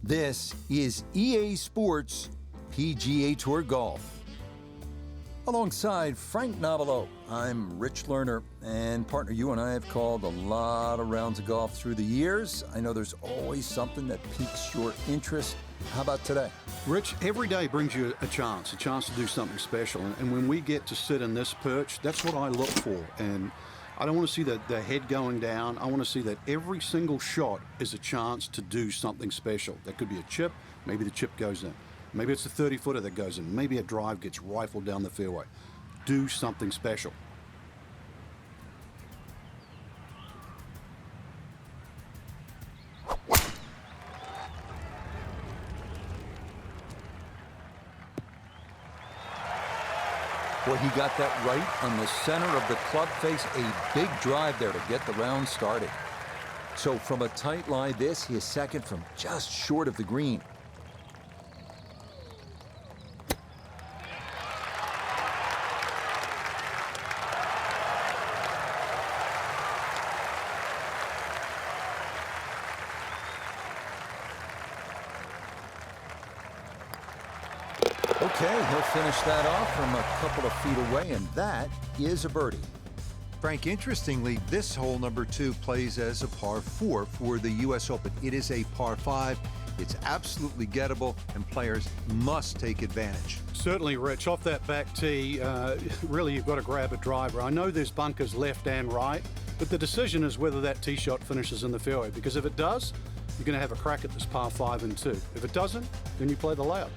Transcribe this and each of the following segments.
This is EA Sports PGA Tour Golf. Alongside Frank Novelo, I'm Rich Lerner, and partner, you and I have called a lot of rounds of golf through the years. I know there's always something that piques your interest. How about today? Rich, every day brings you a chance to do something special. And when we get to sit in this perch, that's what I look for. And I don't want to see the head going down. I want to see that every single shot is a chance to do something special. That could be a chip. Maybe the chip goes in. Maybe it's a 30-footer that goes in. Maybe a drive gets rifled down the fairway. Do something special. Boy, he got that right on the center of the club face. A big drive there to get the round started. So from a tight lie, this, he is second from just short of the green. Okay, he'll finish that off from a couple of feet away, and that is a birdie. Frank, interestingly, this hole number 2 plays as a par 4 for the U.S. Open. It is a par 5. It's absolutely gettable, and players must take advantage. Certainly, Rich. Off that back tee, really you've got to grab a driver. I know there's bunkers left and right, but the decision is whether that tee shot finishes in the fairway, because if it does, you're going to have a crack at this par 5 and 2. If it doesn't, then you play the layup.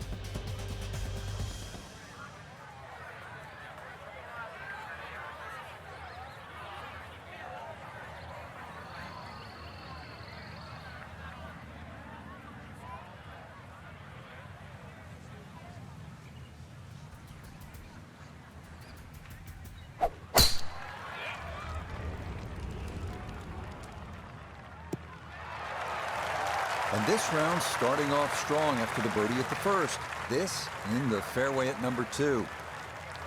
And this round starting off strong after the birdie at the first. This in the fairway at number 2.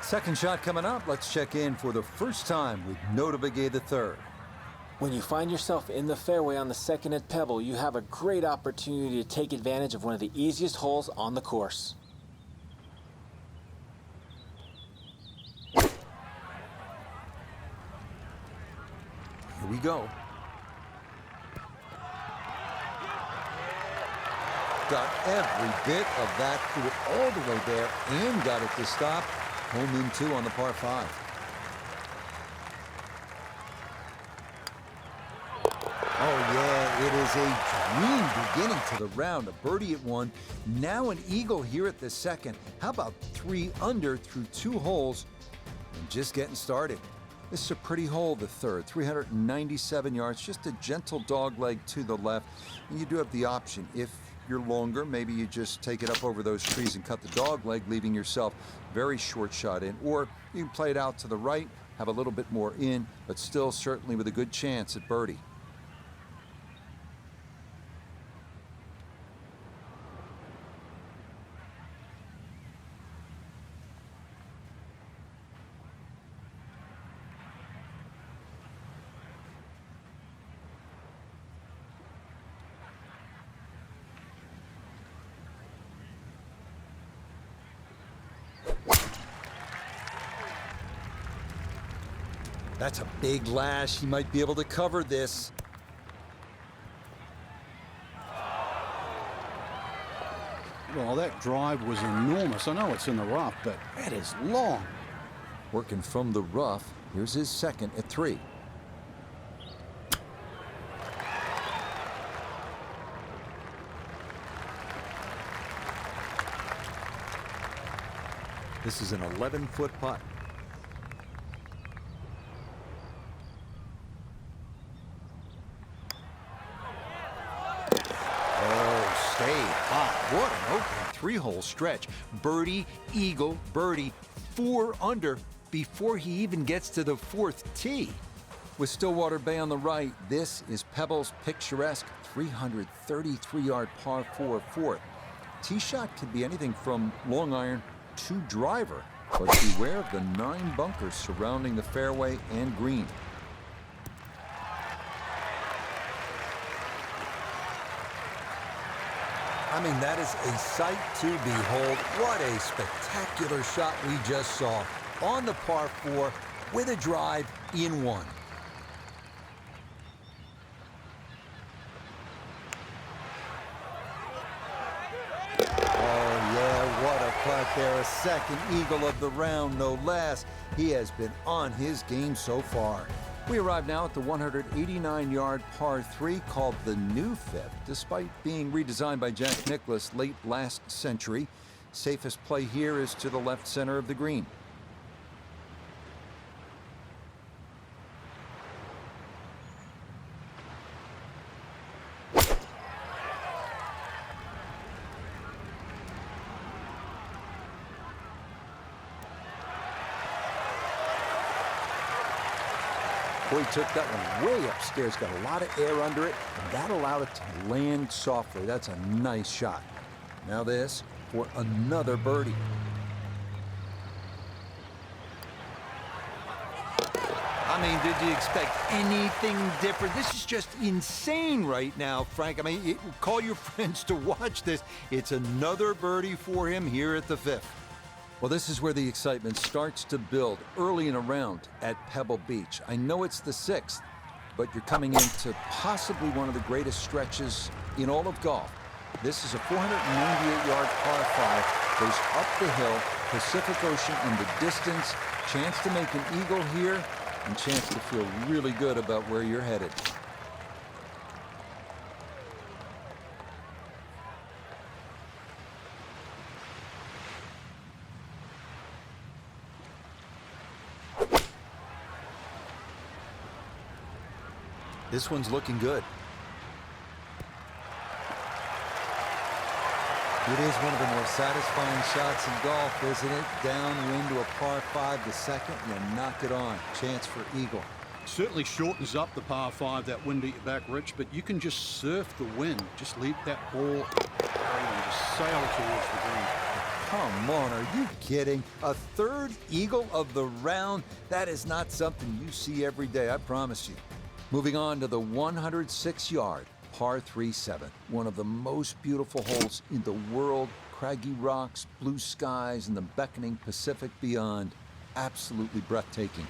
Second shot coming up. Let's check in for the first time with Nota Begay III. When you find yourself in the fairway on the second at Pebble, you have a great opportunity to take advantage of one of the easiest holes on the course. Here we go. Got every bit of that, threw it all the way there and got it to stop. Home in 2 on the par 5. Oh yeah, it is a dream beginning to the round. A birdie at 1, now an eagle here at the second. How about 3 under through 2 holes and just getting started. This is a pretty hole, the third, 397 yards, just a gentle dog leg to the left. And you do have the option, if you're longer, maybe you just take it up over those trees and cut the dog leg, leaving yourself very short shot in. Or you can play it out to the right, have a little bit more in, but still certainly with a good chance at birdie. That's a big lash. He might be able to cover this. Well, that drive was enormous. I know it's in the rough, but that is long. Working from the rough. Here's his second at 3. This is an 11-foot putt. What an open 3-hole stretch. Birdie, eagle, birdie, 4 under before he even gets to the 4th tee. With Stillwater Bay on the right, this is Pebble's picturesque 333-yard par 4 fourth. Tee shot could be anything from long iron to driver, but beware of the 9 bunkers surrounding the fairway and green. I mean, that is a sight to behold. What a spectacular shot we just saw on the par 4 with a drive in one. Oh, yeah, what a putt there. A second eagle of the round, no less. He has been on his game so far. We arrive now at the 189-yard par 3 called the New Fifth. Despite being redesigned by Jack Nicklaus late last century, safest play here is to the left center of the green. Boy, he took that one way upstairs, got a lot of air under it, and that allowed it to land softly. That's a nice shot. Now this for another birdie. I mean, did you expect anything different? This is just insane right now, Frank. I mean, call your friends to watch this. It's another birdie for him here at the 5th. Well, this is where the excitement starts to build early in a round at Pebble Beach. I know it's the 6th, but you're coming into possibly one of the greatest stretches in all of golf. This is a 498-yard par 5, goes up the hill, Pacific Ocean in the distance, chance to make an eagle here, and chance to feel really good about where you're headed. This one's looking good. It is one of the more satisfying shots in golf, isn't it? Downwind to a par 5, the second, you knock it on. Chance for eagle. Certainly shortens up the par 5, that wind at your back, Rich, but you can just surf the wind. Just leave that ball carry and just sail towards the green. Come on, are you kidding? A third eagle of the round? That is not something you see every day, I promise you. Moving on to the 106-yard par 3-7, one of the most beautiful holes in the world. Craggy rocks, blue skies, and the beckoning Pacific beyond. Absolutely breathtaking.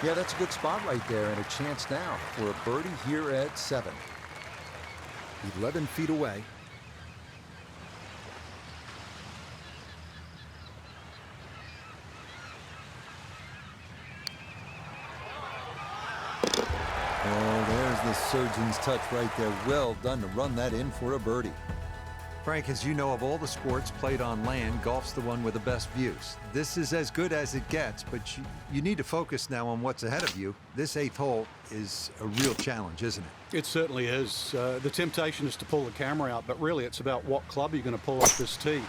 Yeah, that's a good spot right there, and a chance now for a birdie here at 7. 11 feet away. Oh, there's the surgeon's touch right there. Well done to run that in for a birdie. Frank, as you know, of all the sports played on land, golf's the one with the best views. This is as good as it gets, but you need to focus now on what's ahead of you. This 8th hole is a real challenge, isn't it? It certainly is. The temptation is to pull the camera out, but really it's about what club you're going to pull off this tee.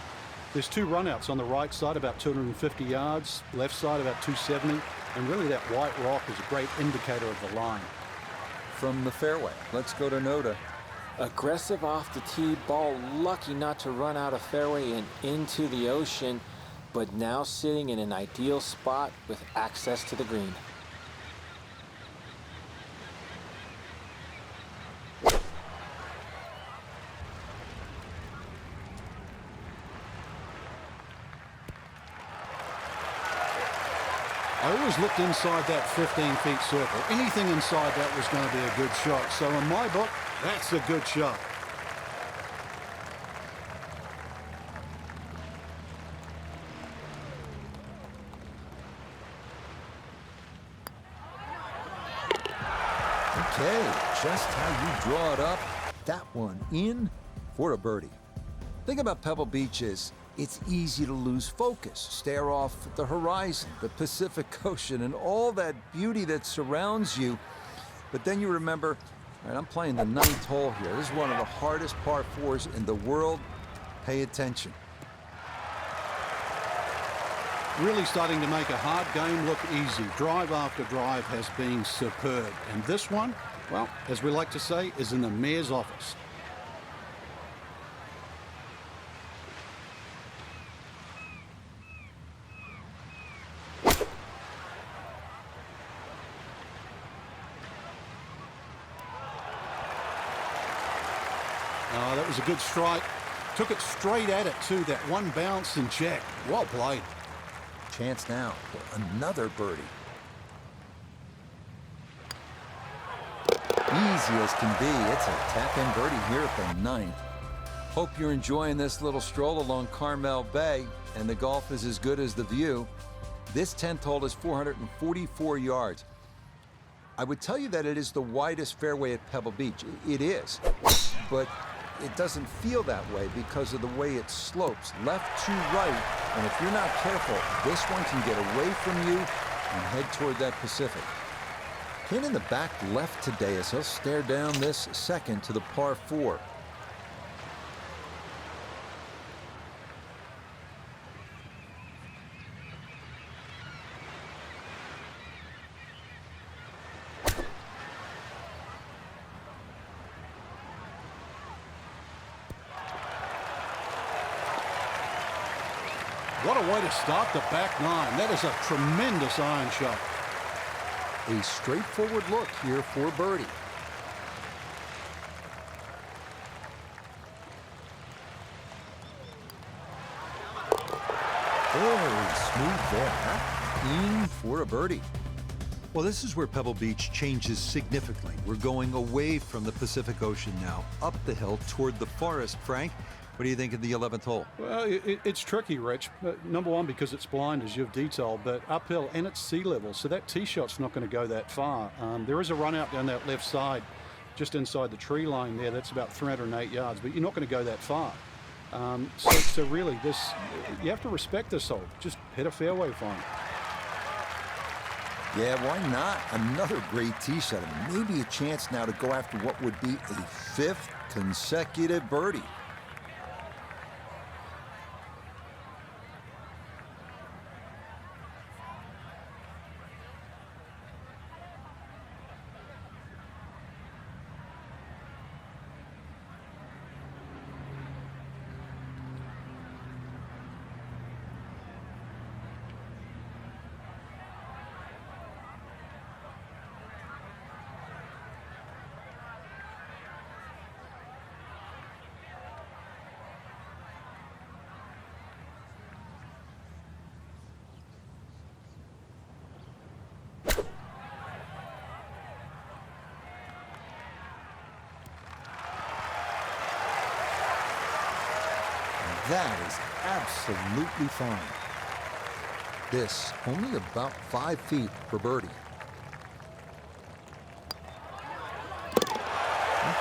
There's 2 runouts on the right side, about 250 yards, left side about 270, and really that white rock is a great indicator of the line. From the fairway, let's go to Noda. Aggressive off the tee, ball lucky not to run out of fairway and into the ocean, but now sitting in an ideal spot with access to the green. I always looked inside that 15-feet circle. Anything inside that was going to be a good shot. So in my book, that's a good shot. Okay, just how you draw it up. That one in for a birdie. Thing about Pebble Beach is it's easy to lose focus, stare off at the horizon, the Pacific Ocean, and all that beauty that surrounds you. But then you remember, all right, I'm playing the 9th hole here. This is one of the hardest par 4s in the world. Pay attention. Really starting to make a hard game look easy. Drive after drive has been superb. And this one, well, as we like to say, is in the mayor's office. Oh, that was a good strike. Took it straight at it, too. That one bounce and check. Well played. Chance now for another birdie. Easy as can be. It's a tap-in birdie here at the 9th. Hope you're enjoying this little stroll along Carmel Bay, and the golf is as good as the view. This 10th hole is 444 yards. I would tell you that it is the widest fairway at Pebble Beach. It is, but it doesn't feel that way because of the way it slopes left to right, and if you're not careful, this one can get away from you and head toward that Pacific. Pin in the back left today as he'll stare down this second to the par 4. What a way to start the back 9. That is a tremendous iron shot. A straightforward look here for birdie. Very smooth there. In for a birdie. Well, this is where Pebble Beach changes significantly. We're going away from the Pacific Ocean now, up the hill toward the forest. Frank, what do you think of the 11th hole? Well, it's tricky, Rich. Number one, because it's blind, as you've detailed, but uphill and it's sea level, so that tee shot's not going to go that far. There is a run out down that left side, just inside the tree line there. That's about 308 yards, but you're not going to go that far. So really, you have to respect this hole. Just hit a fairway fine. Yeah, why not? Another great tee shot, and maybe a chance now to go after what would be a 5th consecutive birdie. That is absolutely fine. This only about 5 feet for birdie.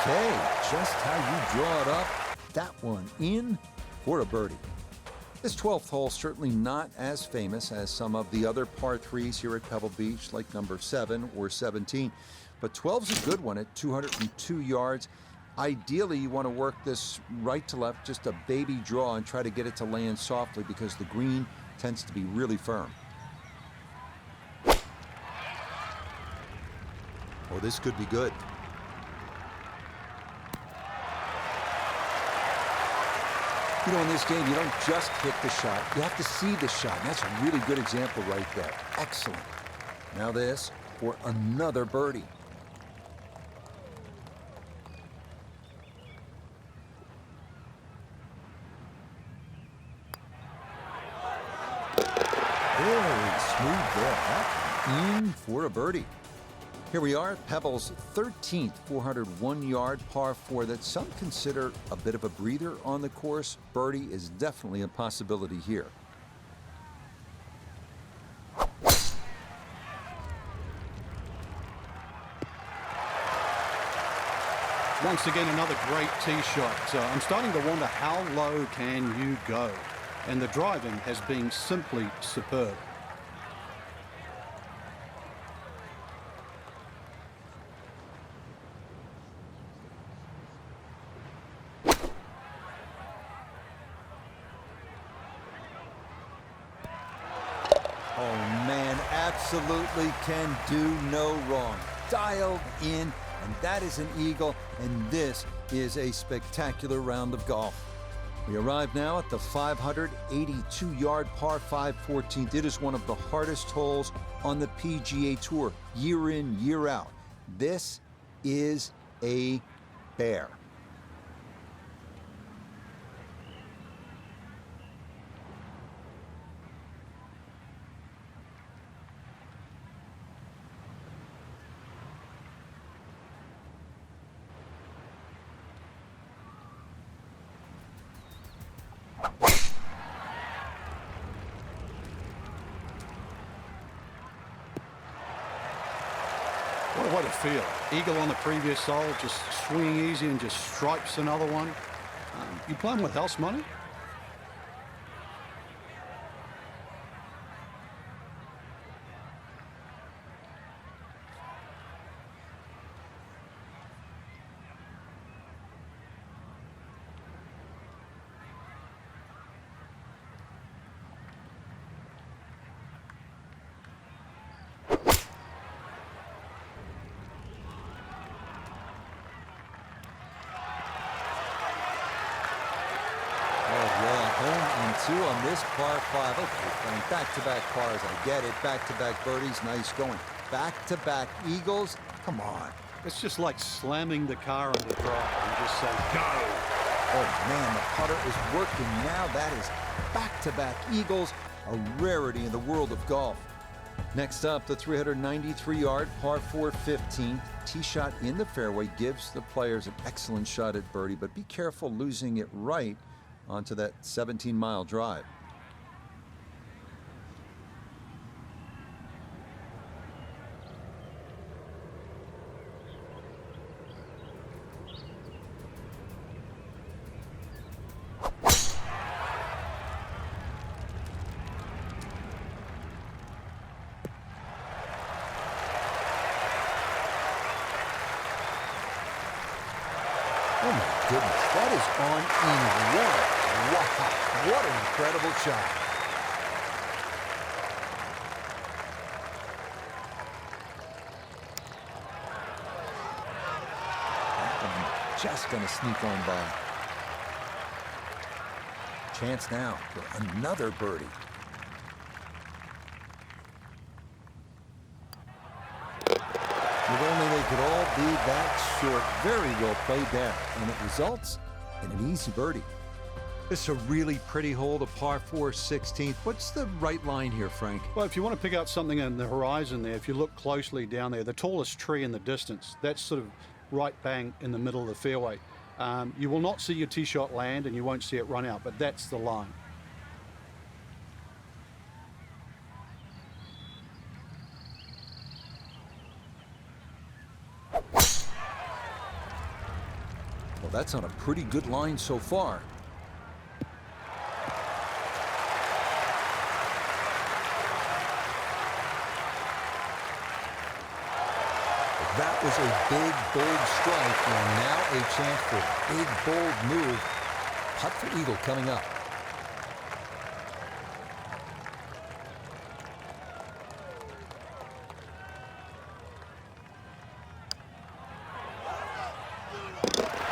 Okay, just how you draw it up. That one in for a birdie. This 12th hole certainly not as famous as some of the other par 3s here at Pebble Beach, like number 7 or 17. But 12's a good one at 202 yards. Ideally, you want to work this right to left, just a baby draw, and try to get it to land softly because the green tends to be really firm. Oh, this could be good. You know, in this game, you don't just hit the shot. You have to see the shot. And that's a really good example right there. Excellent. Now this for another birdie. Very smooth there. In for a birdie. Here we are at Pebble's 13th 401-yard par 4 that some consider a bit of a breather on the course. Birdie is definitely a possibility here. Once again, another great tee shot. I'm starting to wonder, how low can you go? And the driving has been simply superb. Oh man, absolutely can do no wrong. Dialed in and that is an eagle, and this is a spectacular round of golf. We arrive now at the 582-yard par 5 14th. It is one of the hardest holes on the PGA Tour, year in, year out. This is a bear. What a way to feel. Eagle on the previous hole, just swinging easy and just stripes another one. You playing with house money? Two on this par 5. Okay, Frank, back-to-back pars. I get it. Back-to-back birdies. Nice going. Back-to-back eagles. Come on. It's just like slamming the car on the drive and just say, go. Oh, man, the putter is working now. That is back-to-back eagles, a rarity in the world of golf. Next up, the 393-yard par 4 15th. Tee shot in the fairway gives the players an excellent shot at birdie, but be careful losing it right onto that 17-mile drive. Oh my goodness, that is on in one. Wow, what an incredible shot. That one just gonna sneak on by. Chance now for another birdie. If only they could all be that short. Very well played there, and it results in an easy birdie. This is a really pretty hole, the par 4 16th. What's the right line here, Frank? Well, if you want to pick out something on the horizon there, if you look closely down there, the tallest tree in the distance, that's sort of right bang in the middle of the fairway. You will not see your tee shot land and you won't see it run out, but that's the line. Well, that's on a pretty good line so far. That was a big, bold strike, and now a chance for a big, bold move. Putt for eagle coming up.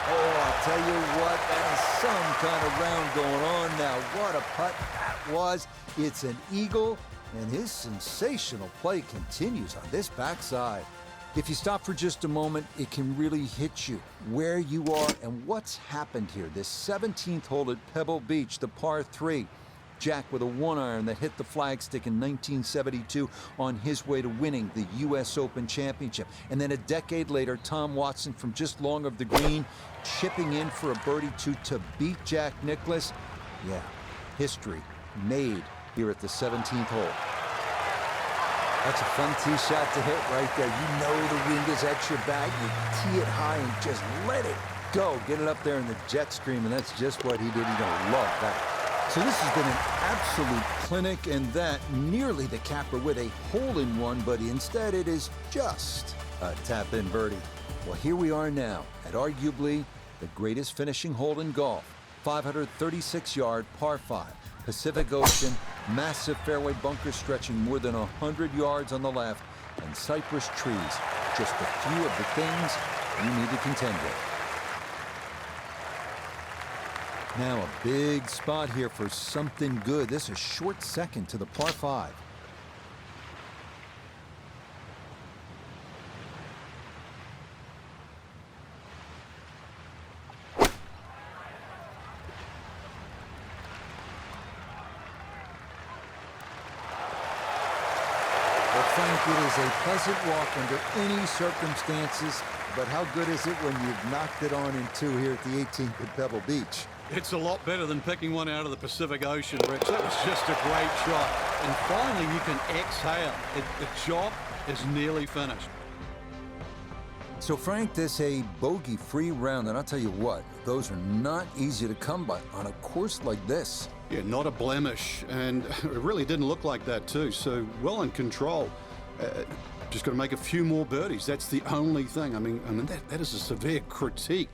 Oh, I'll tell you what, that is some kind of round going on now. What a putt that was. It's an eagle, and his sensational play continues on this backside. If you stop for just a moment, it can really hit you where you are and what's happened here. This 17th hole at Pebble Beach, the par 3. Jack with a 1-iron that hit the flagstick in 1972 on his way to winning the U.S. Open Championship. And then a decade later, Tom Watson from just long of the green, chipping in for a birdie to beat Jack Nicklaus. Yeah, history made here at the 17th hole. That's a fun tee shot to hit right there. You know the wind is at your back. You tee it high and just let it go. Get it up there in the jet stream, and that's just what he did. He's going to love that. So this has been an absolute clinic, and that nearly the capper with a hole-in-one, but instead it is just a tap-in birdie. Well, here we are now at arguably the greatest finishing hole in golf. 536-yard par 5. Pacific Ocean, massive fairway bunker stretching more than 100 yards on the left, and cypress trees, just a few of the things you need to contend with. Now a big spot here for something good. This is a short second to the par 5. Frank, it is a pleasant walk under any circumstances, but how good is it when you've knocked it on in 2 here at the 18th at Pebble Beach? It's a lot better than picking one out of the Pacific Ocean, Rich. That was just a great shot. And finally, you can exhale. The job is nearly finished. So, Frank, this a bogey-free round, and I'll tell you what, those are not easy to come by on a course like this. Yeah, not a blemish, and it really didn't look like that too, so well in control. Just got to make a few more birdies. That's the only thing. I mean that is a severe critique.